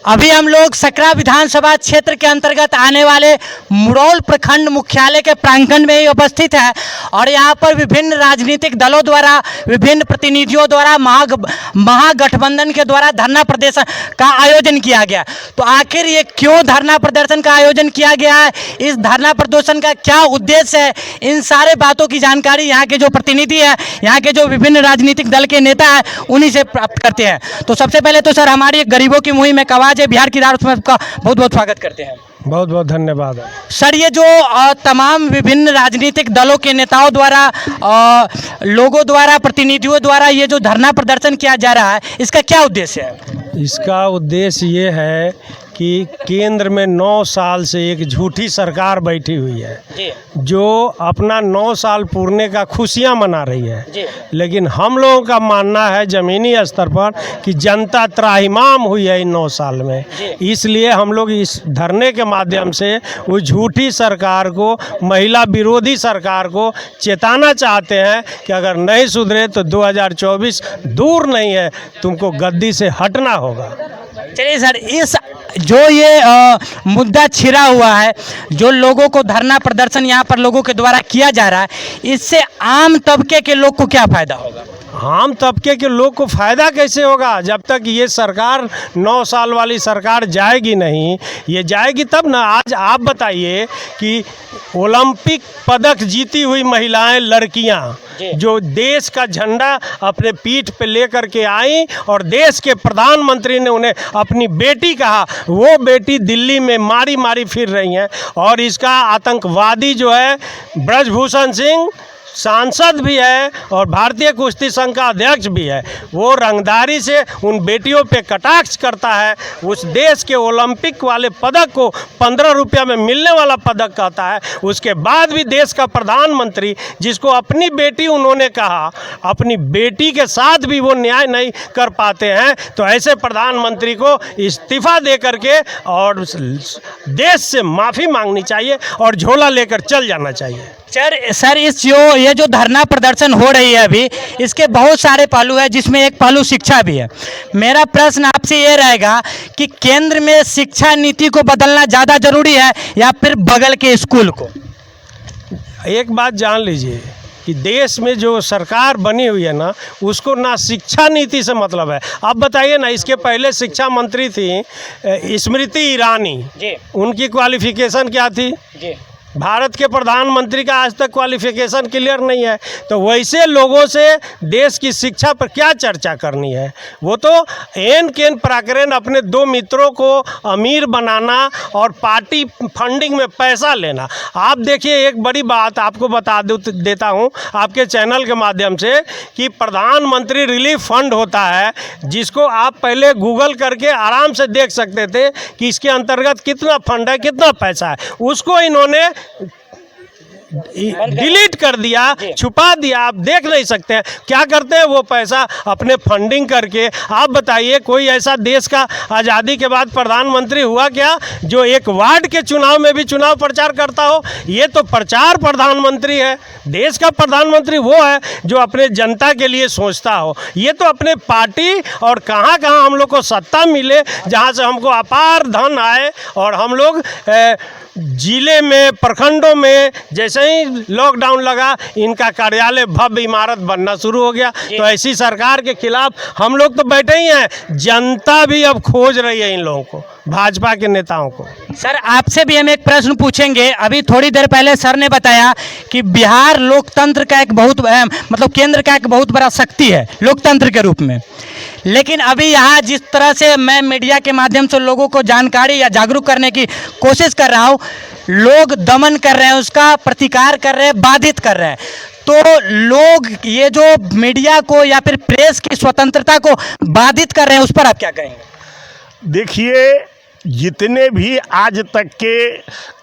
अभी हम लोग सकरा विधानसभा क्षेत्र के अंतर्गत आने वाले मुरौल प्रखंड मुख्यालय के प्रांगण में ही उपस्थित है और यहाँ पर विभिन्न राजनीतिक दलों द्वारा, विभिन्न प्रतिनिधियों द्वारा महागठबंधन के द्वारा धरना प्रदर्शन का आयोजन किया गया। तो आखिर ये क्यों धरना प्रदर्शन का आयोजन किया गया है, इस धरना प्रदर्शन का क्या उद्देश्य है, इन सारे बातों की जानकारी यहाँ के जो प्रतिनिधि है, यहाँ के जो विभिन्न राजनीतिक दल के नेता है, उन्हीं से प्राप्त करते हैं। तो सबसे पहले तो सर, हमारी गरीबों की मुहिम में आवाज है बिहार की राह, उसमें आपका बहुत बहुत स्वागत करते हैं। बहुत बहुत धन्यवाद सर। ये जो तमाम विभिन्न राजनीतिक दलों के नेताओं द्वारा, लोगों द्वारा, प्रतिनिधियों द्वारा ये जो धरना प्रदर्शन किया जा रहा है, इसका क्या उद्देश्य है? इसका उद्देश्य ये है कि केंद्र में 9 साल से एक झूठी सरकार बैठी हुई है जो अपना 9 साल पूरने का खुशियां मना रही है, लेकिन हम लोगों का मानना है ज़मीनी स्तर पर कि जनता त्राहिमाम हुई है इन 9 साल में। इसलिए हम लोग इस धरने के माध्यम से उस झूठी सरकार को, महिला विरोधी सरकार को चेताना चाहते हैं कि अगर नहीं सुधरे तो 2024 दूर नहीं है, तुमको गद्दी से हटना होगा। चलिए सर, इस जो ये मुद्दा छिड़ा हुआ है, जो लोगों को धरना प्रदर्शन यहाँ पर लोगों के द्वारा किया जा रहा है, इससे आम तबके के लोग को क्या फायदा होगा? आम तबके के लोग को फ़ायदा कैसे होगा? जब तक ये सरकार 9 साल वाली सरकार जाएगी नहीं, ये जाएगी तब ना। आज आप बताइए कि ओलंपिक पदक जीती हुई महिलाएं, लड़कियां जो देश का झंडा अपने पीठ पे लेकर के आई और देश के प्रधानमंत्री ने उन्हें अपनी बेटी कहा, वो बेटी दिल्ली में मारी मारी फिर रही हैं। और इसका आतंकवादी जो है ब्रजभूषण सिंह सांसद भी है और भारतीय कुश्ती संघ का अध्यक्ष भी है, वो रंगदारी से उन बेटियों पे कटाक्ष करता है। उस देश के ओलंपिक वाले पदक को 15 रुपया में मिलने वाला पदक कहता है। उसके बाद भी देश का प्रधानमंत्री, जिसको अपनी बेटी उन्होंने कहा, अपनी बेटी के साथ भी वो न्याय नहीं कर पाते हैं, तो ऐसे प्रधानमंत्री को इस्तीफा दे करके और देश से माफ़ी मांगनी चाहिए और झोला लेकर चल जाना चाहिए। सर ये जो धरना प्रदर्शन हो रही है अभी, इसके बहुत सारे पहलू है, जिसमें एक पहलू शिक्षा भी है। मेरा प्रश्न आपसे ये रहेगा कि केंद्र में शिक्षा नीति को बदलना ज़्यादा जरूरी है या फिर बगल के स्कूल को? एक बात जान लीजिए कि देश में जो सरकार बनी हुई है ना, उसको ना शिक्षा नीति से मतलब है। आप बताइए ना, इसके पहले शिक्षा मंत्री थी स्मृति ईरानी, उनकी क्वालिफिकेशन क्या थी? भारत के प्रधानमंत्री का आज तक क्वालिफिकेशन क्लियर नहीं है। तो वैसे लोगों से देश की शिक्षा पर क्या चर्चा करनी है? वो तो एन केन प्रकरण अपने 2 मित्रों को अमीर बनाना और पार्टी फंडिंग में पैसा लेना। आप देखिए, एक बड़ी बात आपको बता देता हूँ आपके चैनल के माध्यम से कि प्रधानमंत्री रिलीफ फंड होता है, जिसको आप पहले गूगल करके आराम से देख सकते थे कि इसके अंतर्गत कितना फंड है, कितना पैसा है। उसको इन्होंने डिलीट कर दिया, छुपा दिया, आप देख नहीं सकते हैं। क्या करते हैं वो पैसा अपने फंडिंग करके? आप बताइए, कोई ऐसा देश का आज़ादी के बाद प्रधानमंत्री हुआ क्या जो एक वार्ड के चुनाव में भी चुनाव प्रचार करता हो? ये तो प्रचार प्रधानमंत्री है। देश का प्रधानमंत्री वो है जो अपने जनता के लिए सोचता हो। ये तो अपने पार्टी और कहाँ कहाँ हम लोग को सत्ता मिले, जहाँ से हमको अपार धन आए और हम लोग जिले में, प्रखंडों में जैसे ही लॉकडाउन लगा, इनका कार्यालय भव्य इमारत बनना शुरू हो गया। तो ऐसी सरकार के खिलाफ हम लोग तो बैठे ही हैं, जनता भी अब खोज रही है इन लोगों को, भाजपा के नेताओं को। सर, आपसे भी हम एक प्रश्न पूछेंगे। अभी थोड़ी देर पहले सर ने बताया कि बिहार लोकतंत्र का एक बहुत केंद्र का एक बहुत बड़ा शक्ति है लोकतंत्र के रूप में, लेकिन अभी यहाँ जिस तरह से मैं मीडिया के माध्यम से लोगों को जानकारी या जागरूक करने की कोशिश कर रहा हूँ, लोग दमन कर रहे हैं, उसका प्रतिकार कर रहे हैं, बाधित कर रहे हैं। तो लोग ये जो मीडिया को या फिर प्रेस की स्वतंत्रता को बाधित कर रहे हैं, उस पर आप क्या कहेंगे? देखिए, जितने भी आज तक के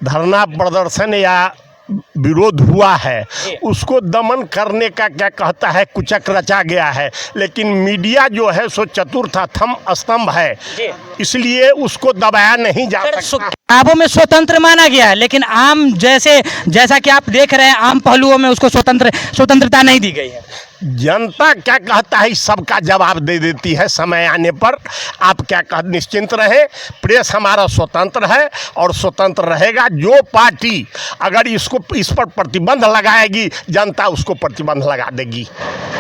धरना प्रदर्शन या विरोध हुआ है, उसको दमन करने का क्या कहता है कुचक रचा गया है, लेकिन मीडिया जो है सो चतुर्थ थम स्तंभ है, इसलिए उसको दबाया नहीं जा सकता। किताबों में स्वतंत्र माना गया है, लेकिन आम जैसा कि आप देख रहे हैं, आम पहलुओं में उसको स्वतंत्रता नहीं दी गई है। जनता क्या कहता है इस सबका जवाब दे देती है समय आने पर। आप क्या कह निश्चिंत रहे, प्रेस हमारा स्वतंत्र है और स्वतंत्र रहेगा। जो पार्टी अगर इस पर प्रतिबंध लगाएगी, जनता उसको प्रतिबंध लगा देगी।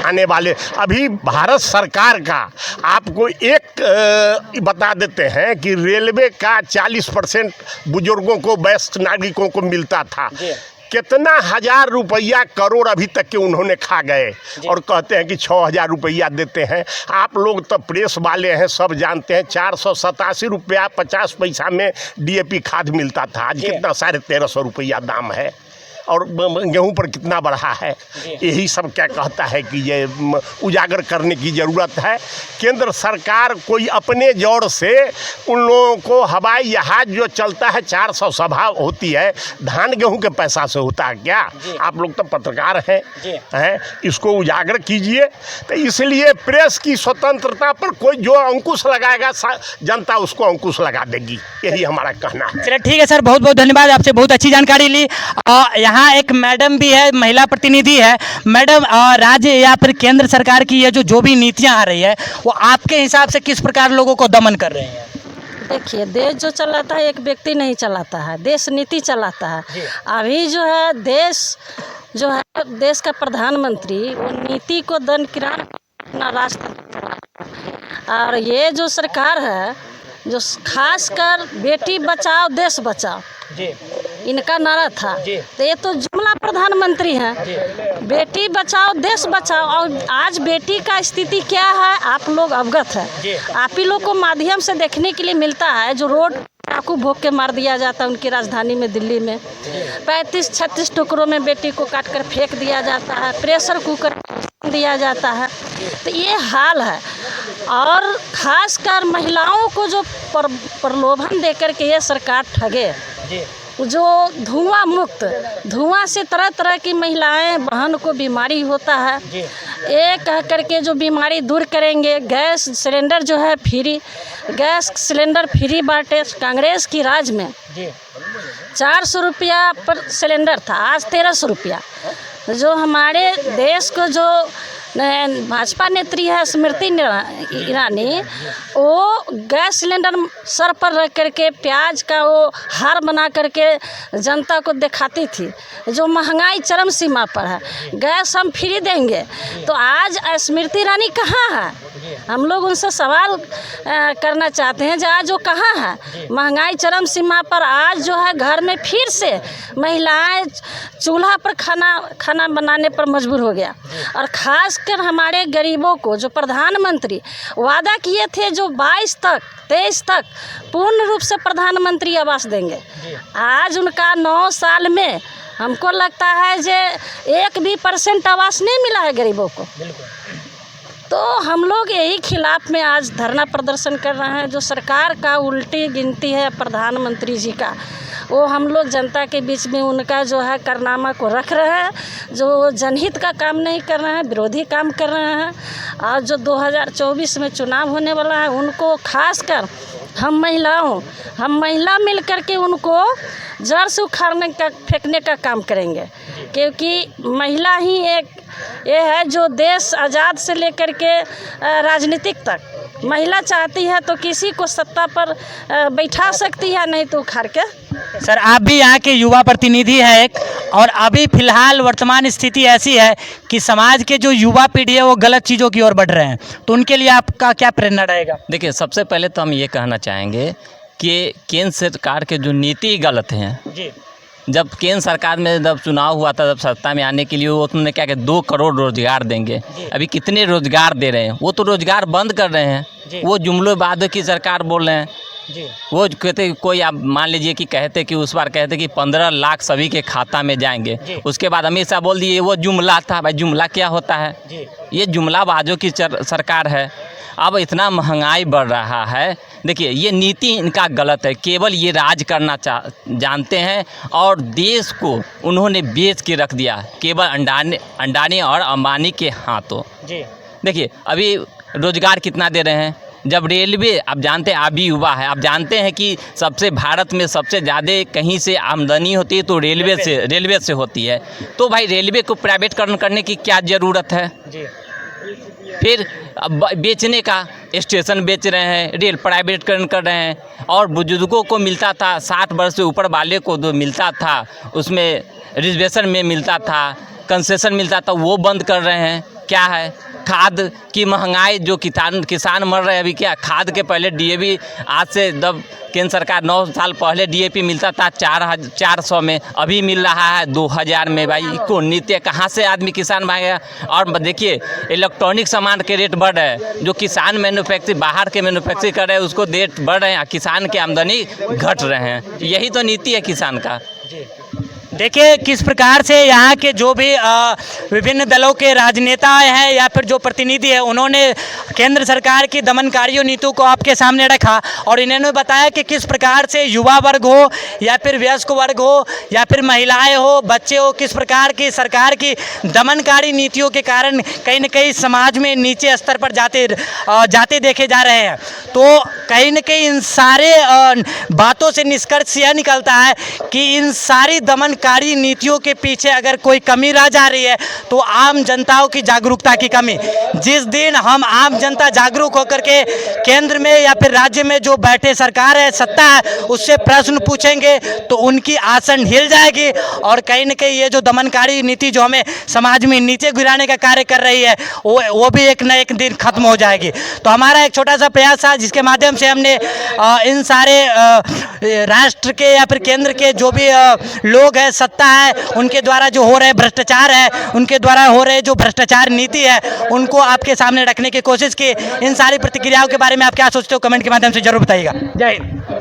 आने वाले अभी भारत सरकार का आपको एक बता देते हैं कि रेलवे का 40% बुजुर्गों को, वयस्क नागरिकों को मिलता था। कितना हजार रुपया करोड़ अभी तक के उन्होंने खा गए और कहते हैं कि 6,000 रुपया देते हैं। आप लोग तो प्रेस वाले हैं, सब जानते हैं 487 रुपया 50 पैसा में DAP खाद मिलता था। आज कितना 1350 रुपया दाम है और गेहूं पर कितना बढ़ा है। यही सब क्या कहता है कि ये उजागर करने की ज़रूरत है। केंद्र सरकार कोई अपने जोर से उन लोगों को हवाई जहाज जो चलता है 400 सभा होती है, धान गेहूं के पैसा से होता है क्या? आप लोग तो पत्रकार हैं, इसको उजागर कीजिए। तो इसलिए प्रेस की स्वतंत्रता पर कोई जो अंकुश लगाएगा, जनता उसको अंकुश लगा देगी। यही हमारा कहना है। चलिए ठीक है सर, बहुत बहुत धन्यवाद, आपसे बहुत अच्छी जानकारी ली। यहाँ एक मैडम भी है, महिला प्रतिनिधि है। मैडम, राज्य या फिर केंद्र सरकार की ये जो भी नीतियां आ रही है, वो आपके हिसाब से किस प्रकार लोगों को दमन कर रहे हैं? देखिए, देश जो चलाता है एक व्यक्ति नहीं चलाता है, देश नीति चलाता है। अभी जो है देश का प्रधानमंत्री वो नीति को दरकिनार अपना राष्ट्र, और ये जो सरकार है जो खासकर बेटी बचाओ देश बचाओ इनका नारा था, तो ये तो जुमला प्रधानमंत्री हैं। बेटी बचाओ देश बचाओ, और आज बेटी का स्थिति क्या है आप लोग अवगत है। आप ही लोग को माध्यम से देखने के लिए मिलता है जो रोड चाकू भोग के मार दिया जाता है उनकी राजधानी में दिल्ली में। 35-36 टुकड़ों में बेटी को काट कर फेंक दिया जाता है, प्रेशर कुकर दिया जाता है। तो ये हाल है। और खासकर महिलाओं को जो प्रलोभन देकर के ये सरकार ठगे, जो धुआं मुक्त, धुआं से तरह तरह की महिलाएं बहन को बीमारी होता है, ये कह करके जो बीमारी दूर करेंगे। गैस सिलेंडर जो है फ्री, गैस सिलेंडर फ्री बांटे। कांग्रेस की राज में 400 रुपया पर सिलेंडर था, आज 1300 रुपया। जो हमारे देश को जो भाजपा नेत्री है स्मृति ईरानी, वो गैस सिलेंडर सर पर रख करके प्याज का वो हार बना करके जनता को दिखाती थी। जो महंगाई चरम सीमा पर है, गैस हम फ्री देंगे, तो आज स्मृति ईरानी कहाँ है? हम लोग उनसे सवाल करना चाहते हैं, आज वो कहाँ है? महंगाई चरम सीमा पर आज जो है घर में फिर से महिलाएं चूल्हा पर खाना बनाने पर मजबूर हो गया। और खासकर हमारे गरीबों को जो प्रधानमंत्री वादा किए थे जो 23 तक पूर्ण रूप से प्रधानमंत्री आवास देंगे, आज उनका 9 साल में हमको लगता है जे 1% आवास नहीं मिला है गरीबों को। तो हम लोग यही खिलाफ में आज धरना प्रदर्शन कर रहे हैं। जो सरकार का उल्टी गिनती है प्रधानमंत्री जी का, वो हम लोग जनता के बीच में उनका जो है कारनामा को रख रहे हैं। जो जनहित का काम नहीं कर रहे हैं, विरोधी काम कर रहे हैं। और जो 2024 में चुनाव होने वाला है, उनको खासकर हम महिला मिल कर के उनको जड़ से उखाड़ने का, फेंकने का काम करेंगे। क्योंकि महिला ही एक ये है जो देश आज़ाद से लेकर के राजनीतिक तक महिला चाहती है तो किसी को सत्ता पर बैठा सकती है, नहीं तो उखाड़ के। सर, आप भी यहाँ के युवा प्रतिनिधि हैं एक, और अभी फिलहाल वर्तमान स्थिति ऐसी है कि समाज के जो युवा पीढ़ी है वो गलत चीज़ों की ओर बढ़ रहे हैं, तो उनके लिए आपका क्या प्रेरणा रहेगा? देखिए, सबसे पहले तो हम ये कहना चाहेंगे कि केंद्र सरकार के जो नीति गलत हैं जी। जब केंद्र सरकार में जब चुनाव हुआ था, जब सत्ता में आने के लिए उन्होंने क्या किया, 2 करोड़ रोजगार देंगे। अभी कितने रोजगार दे रहे हैं? वो तो रोजगार बंद कर रहे हैं। वो जुमलेबाजों की सरकार बोल रहे हैं जी। वो कहते कोई, आप मान लीजिए कि कहते कि उस बार कहते कि 15 लाख सभी के खाता में जाएंगे, उसके बाद अमित शाह बोल दिए वो जुमला था। भाई जुमला क्या होता है? ये जुमलाबाजों की सरकार है। अब इतना महंगाई बढ़ रहा है। देखिए, ये नीति इनका गलत है। केवल ये राज करना जानते हैं और देश को उन्होंने बेच के रख दिया केवल अंडानी और अंबानी के हाथों जी। देखिए, अभी रोजगार कितना दे रहे हैं? जब रेलवे, आप जानते हैं, आप भी युवा है, आप जानते हैं कि सबसे भारत में सबसे ज़्यादा कहीं से आमदनी होती है तो रेलवे से होती है। तो भाई रेलवे को प्राइवेटकरण करने की क्या ज़रूरत है? फिर बेचने का, स्टेशन बेच रहे हैं, रेल प्राइवेटकरण कर रहे हैं, और बुजुर्गों को मिलता था 60 वर्ष से ऊपर वाले को जो मिलता था उसमें रिजर्वेशन में मिलता था, कंसेशन मिलता था, वो बंद कर रहे हैं। क्या है? खाद की महंगाई, जो किसान मर रहे हैं अभी। क्या खाद के पहले डीएपी, आज से जब केंद्र सरकार 9 साल पहले डीएपी मिलता था 400 में, अभी मिल रहा है 2000 में। भाई को नीति कहाँ से आदमी किसान भागेगा? और देखिए इलेक्ट्रॉनिक सामान के रेट बढ़ रहे हैं, जो किसान मैन्युफैक्चरिंग बाहर के मैन्युफैक्चरिंग कर रहे हैं उसको रेट बढ़ रहे हैं, किसान की आमदनी घट रहे हैं। यही तो नीति है किसान का। देखिए किस प्रकार से यहाँ के जो भी विभिन्न दलों के राजनेता हैं या फिर जो प्रतिनिधि है, उन्होंने केंद्र सरकार की दमनकारी नीतियों को आपके सामने रखा और इन्होंने बताया कि किस प्रकार से युवा वर्ग हो या फिर वयस्क वर्ग हो या फिर महिलाएं हो, बच्चे हो, किस प्रकार की सरकार की दमनकारी नीतियों के कारण कहीं न कहीं समाज में नीचे स्तर पर जाते देखे जा रहे हैं। तो कहीं न कहीं इन सारे बातों से निष्कर्ष यह निकलता है कि इन सारी दमनकारी नीतियों के पीछे अगर कोई कमी रह जा रही है तो आम जनताओं की जागरूकता की कमी। जिस दिन हम आम जनता जागरूक होकर के केंद्र में या फिर राज्य में जो बैठे सरकार है, सत्ता है, उससे प्रश्न पूछेंगे तो उनकी आसन हिल जाएगी और कहीं न कहीं ये जो दमनकारी नीति जो हमें समाज में नीचे गिराने का कार्य कर रही है वो भी एक न एक दिन खत्म हो जाएगी। तो हमारा एक छोटा सा प्रयास था जिसके माध्यम से हमने इन सारे राष्ट्र के या फिर केंद्र के जो भी लोग हैं, सत्ता है, उनके द्वारा जो हो रहे भ्रष्टाचार है, उनके द्वारा हो रहे जो भ्रष्टाचार नीति है, उनको आपके सामने रखने की कोशिश की। इन सारी प्रतिक्रियाओं के बारे में आप क्या सोचते हो, कमेंट के माध्यम से जरूर बताइएगा। जय हिंद।